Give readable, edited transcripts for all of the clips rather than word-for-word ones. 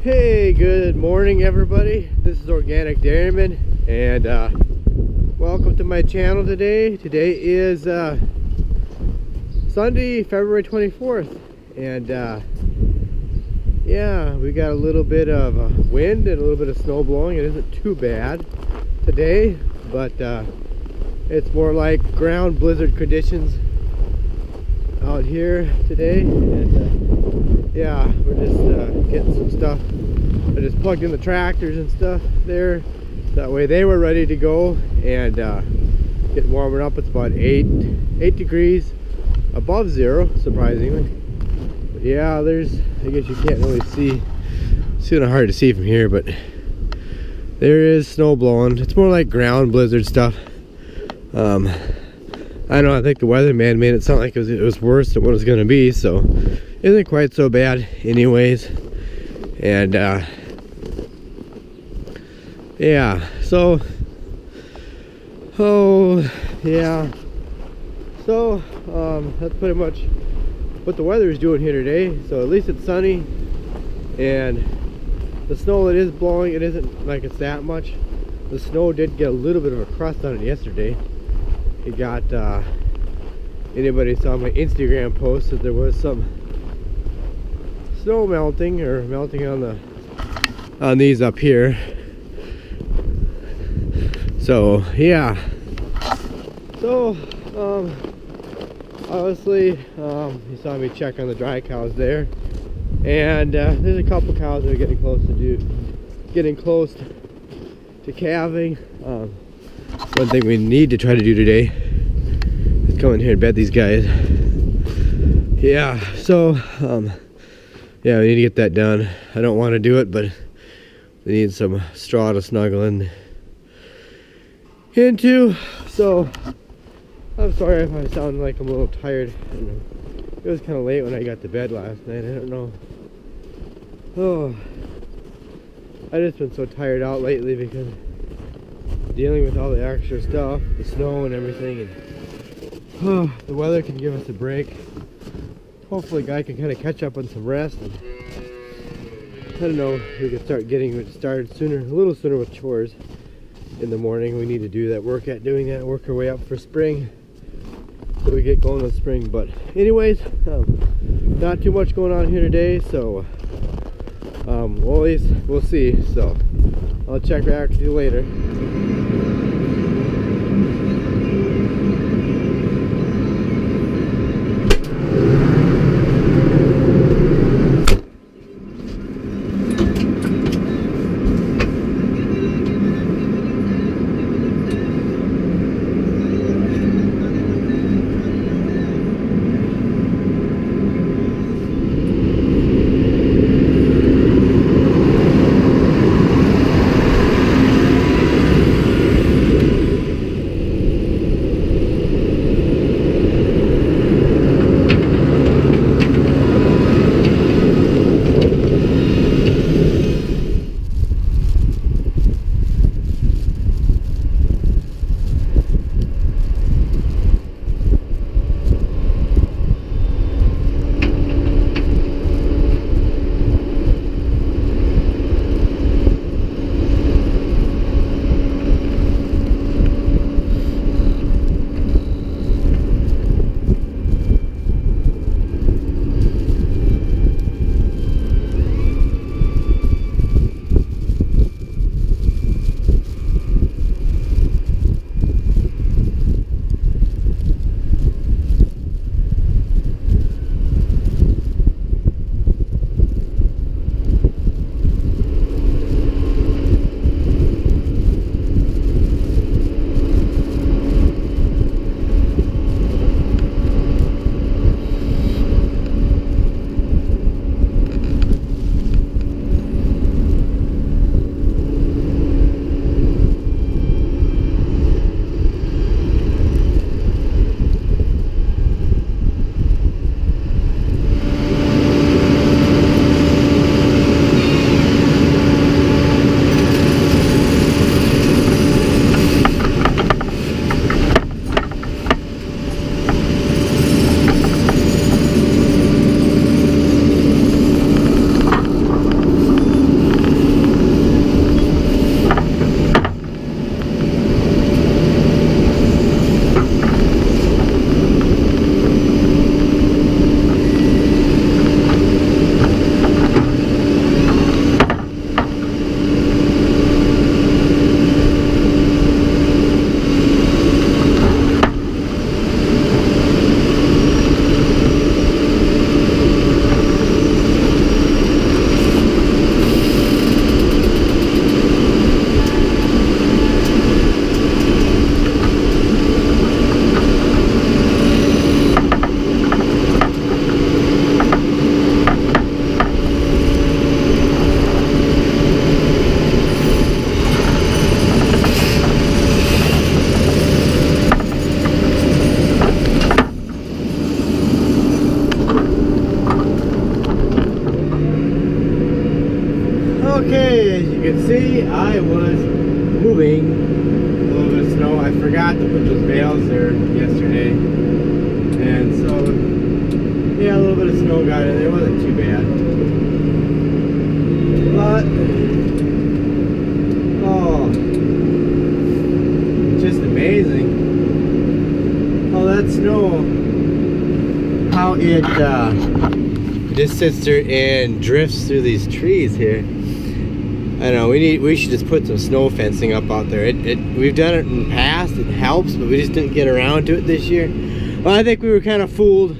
Hey, good morning everybody. This is Organic Dairyman and welcome to my channel today. Today is Sunday, February 24th, and yeah, we got a little bit of wind and a little bit of snow blowing. It isn't too bad today, but it's more like ground blizzard conditions out here today. And yeah, we're just getting some stuff. I just plugged in the tractors and stuff there. That way they were ready to go, and getting warmer up. It's about 8 degrees above zero, surprisingly. But yeah, there's, I guess you can't really see. It's kind of hard to see from here, but there is snow blowing. It's more like ground blizzard stuff. I don't know, I think the weatherman made it sound like it was worse than what it was going to be, so it isn't quite so bad anyways. And yeah, so that's pretty much what the weather is doing here today. So at least it's sunny, and the snow that is blowing, it isn't like it's that much. The snow did get a little bit of a crust on it yesterday. It got, anybody saw my Instagram post that there was some snow melting on these up here. So yeah, so obviously you saw me check on the dry cows there, and there's a couple cows that are getting close to calving. One thing we need to try to do today is come in here and bed these guys. Yeah, so yeah, we need to get that done. I don't want to do it, but we need some straw to snuggle into. So I'm sorry if I sound like I'm a little tired. It was kind of late when I got to bed last night. I don't know. Oh, I just been so tired out lately because dealing with all the extra stuff, the snow and everything, and the weather can give us a break. Hopefully guy can kind of catch up on some rest, and I don't know, we can start getting it started sooner, a little sooner with chores in the morning. We need to do that, work our way up for spring, so we get going with spring. But anyways, not too much going on here today, so well, at least we'll see. So I'll check back with you later. Today I was moving a little bit of snow. I forgot to put those bales there yesterday, and so yeah, a little bit of snow got in there. It wasn't too bad, but oh, just amazing how that snow, how it just sits there and drifts through these trees here. I know we should just put some snow fencing up out there. We've done it in the past. It helps, but we just didn't get around to it this year. Well, I think we were kind of fooled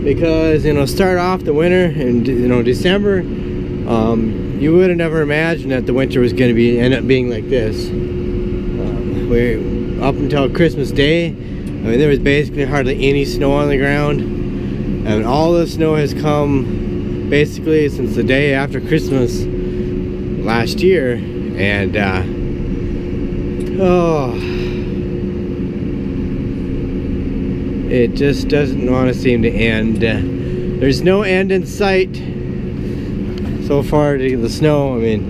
because start off the winter and December. You would have never imagined that the winter was going to end up being like this. Up until Christmas Day, I mean, there was basically hardly any snow on the ground, and all the snow has come basically since the day after Christmas last year, and oh, it just doesn't want to seem to end. There's no end in sight so far to the snow. I mean,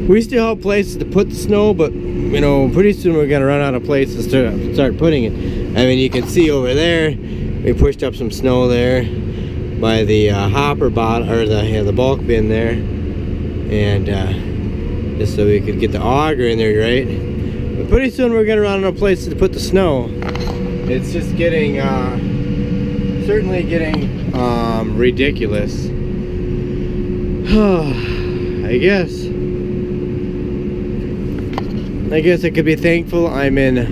we still have places to put the snow, but pretty soon we're gonna run out of places to start putting it. I mean, you can see over there, we pushed up some snow there by the hopper bottom, or the bulk bin there, and just so we could get the auger in there, right? But pretty soon we're gonna run out of places to put the snow. It's just getting, certainly getting ridiculous. I guess I could be thankful I'm in a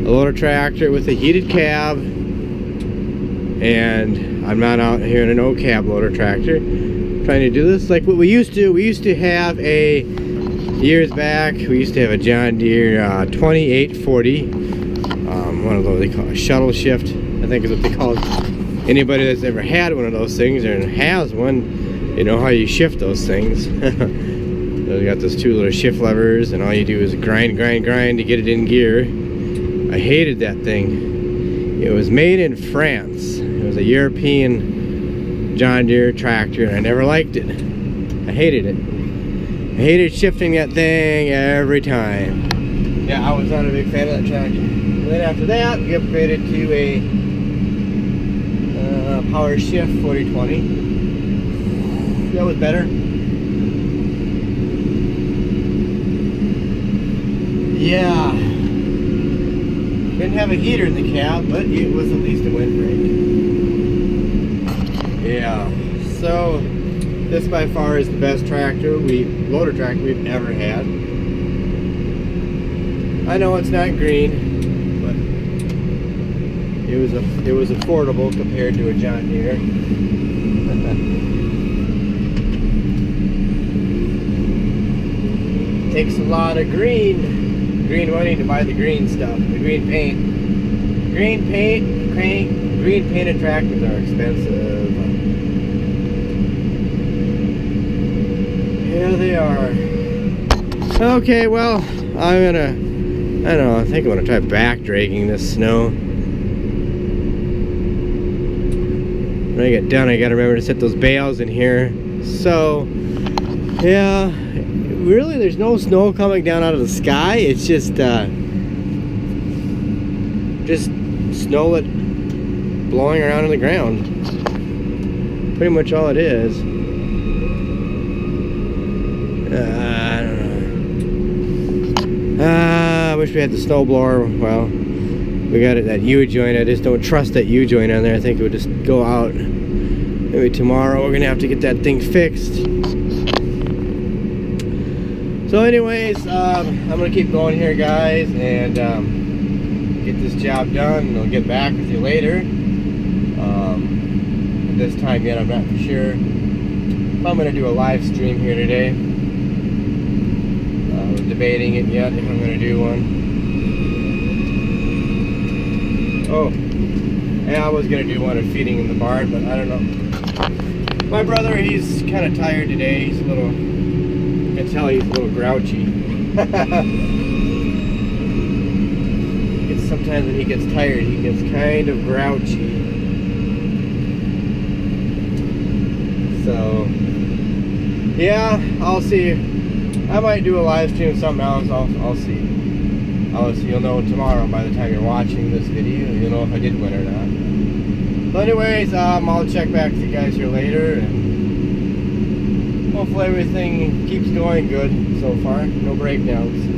loader tractor with a heated cab, and I'm not out here in a no cab loader tractor trying to do this like what we used to. We used to have years back, we used to have a John Deere 2840, one of those they call a shuttle shift, I think is what they call it. Anybody that's ever had one of those things or has one, you know how you shift those things. You got those two little shift levers, and all you do is grind to get it in gear. I hated that thing. It was made in France. It was a European John Deere tractor, and I never liked it. I hated it. I hated shifting that thing every time. Yeah, I was not a big fan of that tractor. And then after that, we upgraded to a Power Shift 4020. That was better. Yeah, didn't have a heater in the cab, but it was at least a windbreak. Yeah, so this by far is the best loader tractor we've ever had. I know it's not green, but it was affordable compared to a John Deere. Takes a lot of green money to buy the green stuff, the green paint. Green painted tractors are expensive. Yeah, they are. Okay, well, I think I'm gonna try back dragging this snow. When I get done, I gotta remember to set those bales in here. So, yeah. Really, there's no snow coming down out of the sky. It's just snow blowing around in the ground. Pretty much all it is. I don't know. I wish we had the snow blower. Well, we got it, that U-joint. I just don't trust that U-joint on there. I think it would just go out. Maybe tomorrow we're gonna have to get that thing fixed. So anyways, I'm gonna keep going here, guys, and get this job done, and I'll get back with you later. At this time yet, I'm not for sure if I'm gonna do a live stream here today. I'm debating it yet if I'm gonna do one. Oh, yeah, I was gonna do one of feeding in the barn, but I don't know. My brother, he's kind of tired today. He's a little, I can tell he's a little grouchy. Sometimes when he gets tired, he gets kind of grouchy. Yeah, I'll see. I might do a live stream, something else. I'll see. You'll know tomorrow by the time you're watching this video. You'll know if I did win or not. But anyways, I'll check back with you guys here later, and hopefully everything keeps going good so far. No breakdowns.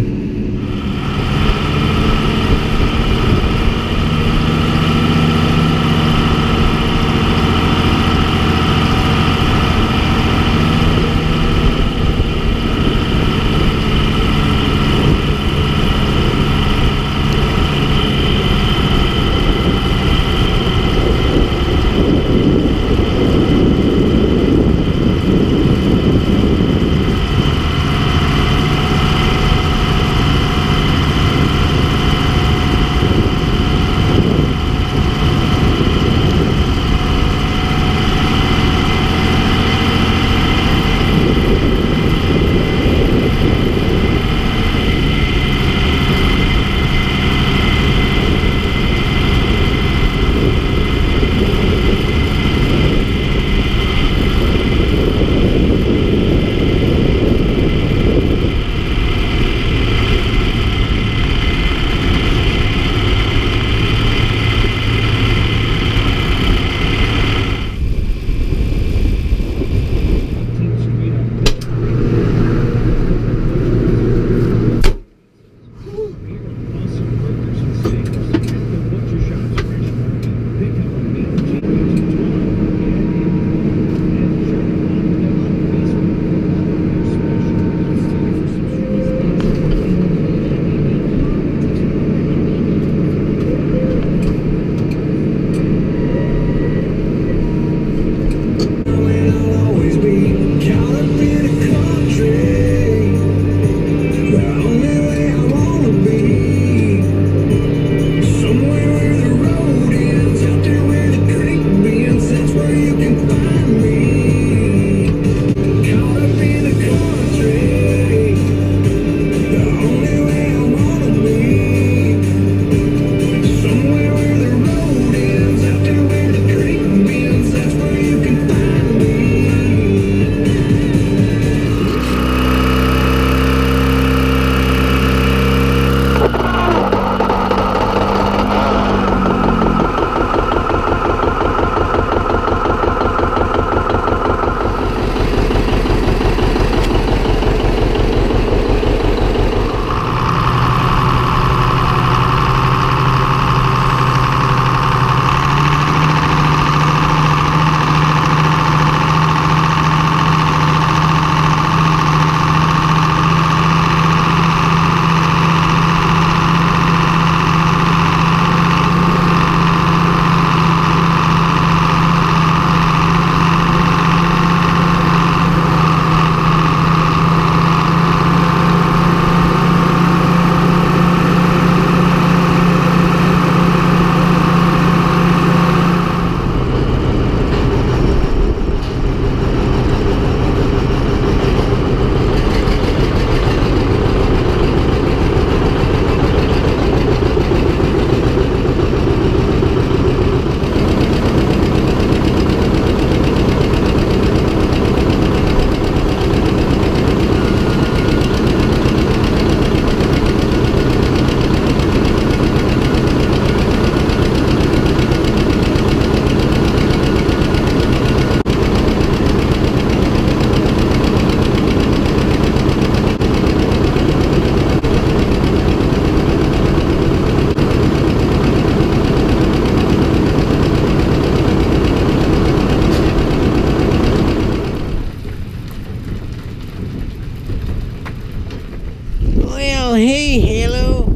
Well, hey, hello.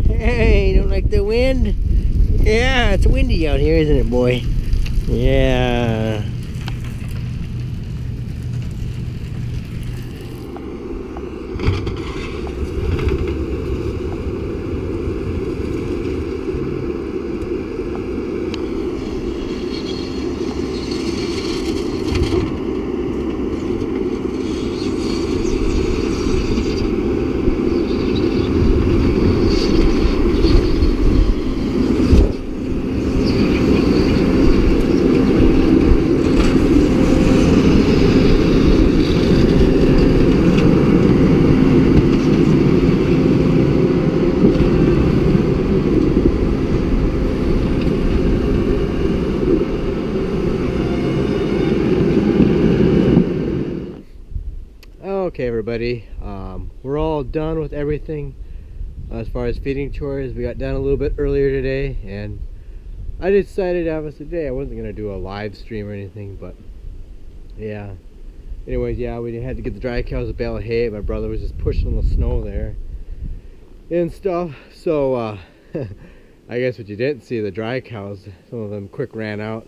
Hey, you don't like the wind? Yeah, it's windy out here, isn't it, boy? Yeah. everybody. We're all done with everything as far as feeding chores. We got done a little bit earlier today, and I decided today I wasn't gonna do a live stream or anything, but yeah. Anyways, yeah, we had to get the dry cows a bale of hay. My brother was just pushing the snow there and stuff. So I guess what you didn't see, the dry cows, some of them quick ran out.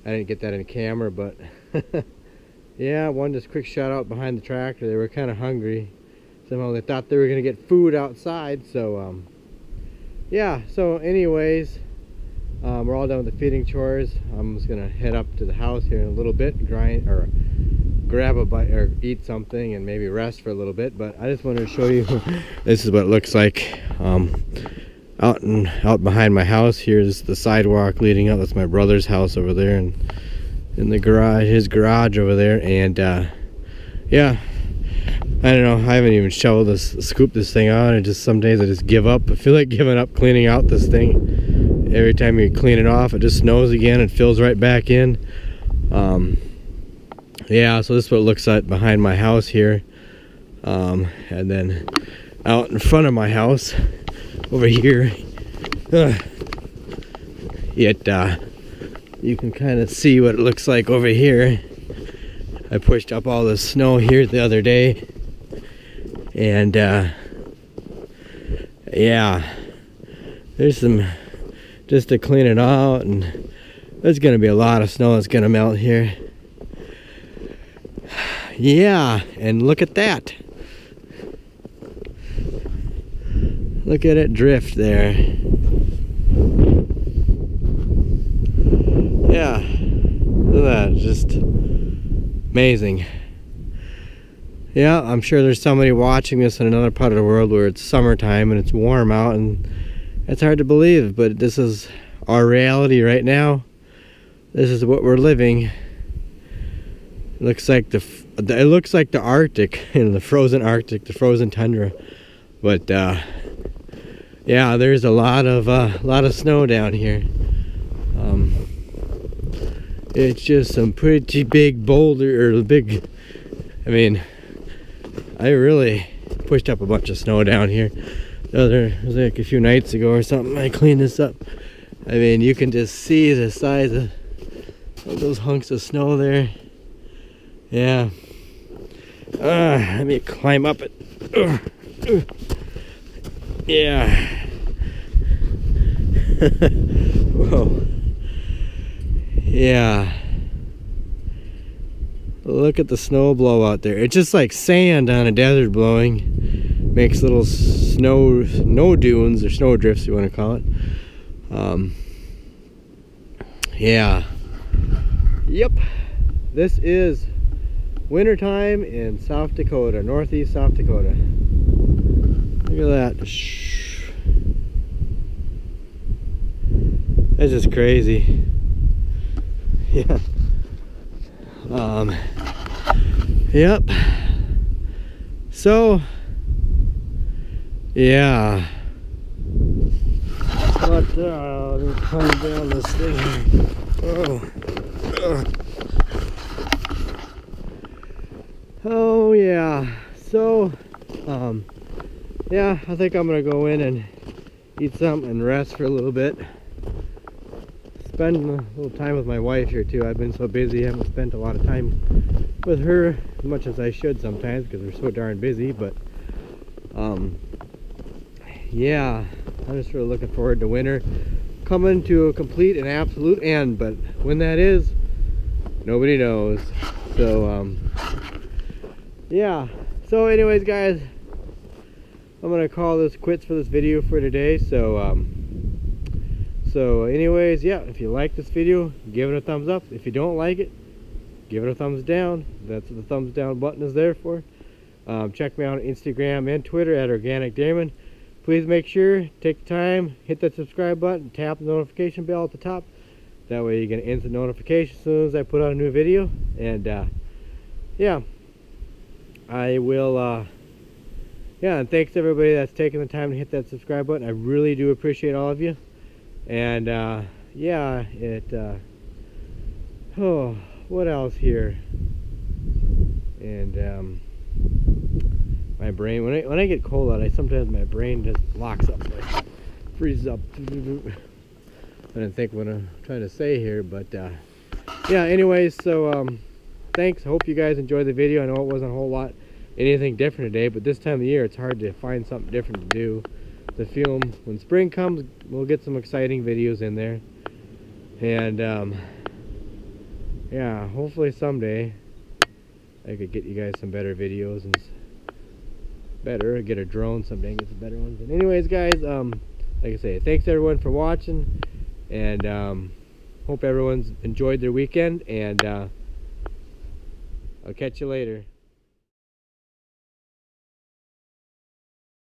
I didn't get that in camera, but yeah, one just quick shot out behind the tractor. They were kind of hungry. Somehow they thought they were gonna get food outside. So yeah, so anyways, we're all done with the feeding chores. I'm just gonna head up to the house here in a little bit, grab a bite or eat something and maybe rest for a little bit. But I just wanted to show you this is what it looks like out behind my house. Here's the sidewalk leading up. That's my brother's house over there, and in the garage, his garage over there. And yeah, I don't know, I haven't even scooped this thing on, and just some days I just give up. I feel like giving up cleaning out this thing. Every time you clean it off, it just snows again and fills right back in. Yeah, so this is what it looks like behind my house here. And then out in front of my house over here, you can kind of see what it looks like over here. I pushed up all the snow here the other day, and yeah, there's some just to clean it out, and there's gonna be a lot of snow that's gonna melt here. Yeah, and look at that. Look at it drift there. Yeah, look at that, just amazing. Yeah, I'm sure there's somebody watching this in another part of the world where it's summertime and it's warm out, and it's hard to believe, but this is our reality right now. This is what we're living. It looks like the Arctic, you know, the frozen Arctic, the frozen tundra. But yeah, there's a lot of snow down here. It's just some pretty big boulder, or big. I mean, I really pushed up a bunch of snow down here. It was like a few nights ago or something. I cleaned this up. I mean, you can just see the size of those hunks of snow there. Yeah. Let me climb up it. Yeah. Whoa. Yeah. Look at the snow blow out there. It's just like sand on a desert blowing. Makes little snow dunes, or snow drifts, you want to call it. Yeah. Yep. This is wintertime in South Dakota, Northeast South Dakota. Look at that. That's just crazy. Yeah. Yep. So, yeah. But let me climb down this thing here. Oh yeah. So, yeah, I think I'm gonna go in and eat something and rest for a little bit. Spend a little time with my wife here too. I've been so busy, I haven't spent a lot of time with her as much as I should sometimes because we're so darn busy. But yeah, I'm just really looking forward to winter coming to a complete and absolute end. But when that is, nobody knows. So yeah. So anyways, guys, I'm gonna call this quits for this video for today. So anyways, yeah, if you like this video, give it a thumbs up. If you don't like it, give it a thumbs down. That's what the thumbs down button is there for. Check me out on Instagram and Twitter at Organic Dairyman. Please make sure, take the time, hit that subscribe button, tap the notification bell at the top. That way you get an instant notification as soon as I put out a new video. And yeah, I will yeah, and thanks to everybody that's taking the time to hit that subscribe button. I really do appreciate all of you. And yeah, oh, what else here? And my brain, when I get cold out, sometimes my brain just locks up, like freezes up. I didn't think what I'm trying to say here, but yeah, anyways, so thanks. Hope you guys enjoyed the video. I know it wasn't a whole lot anything different today, but this time of the year it's hard to find something different to do, to film. When spring comes, we'll get some exciting videos in there, and yeah, hopefully someday I could get you guys some better videos and get a drone someday and get some better ones. And anyways, guys, like I say, thanks everyone for watching, and hope everyone's enjoyed their weekend, and I'll catch you later.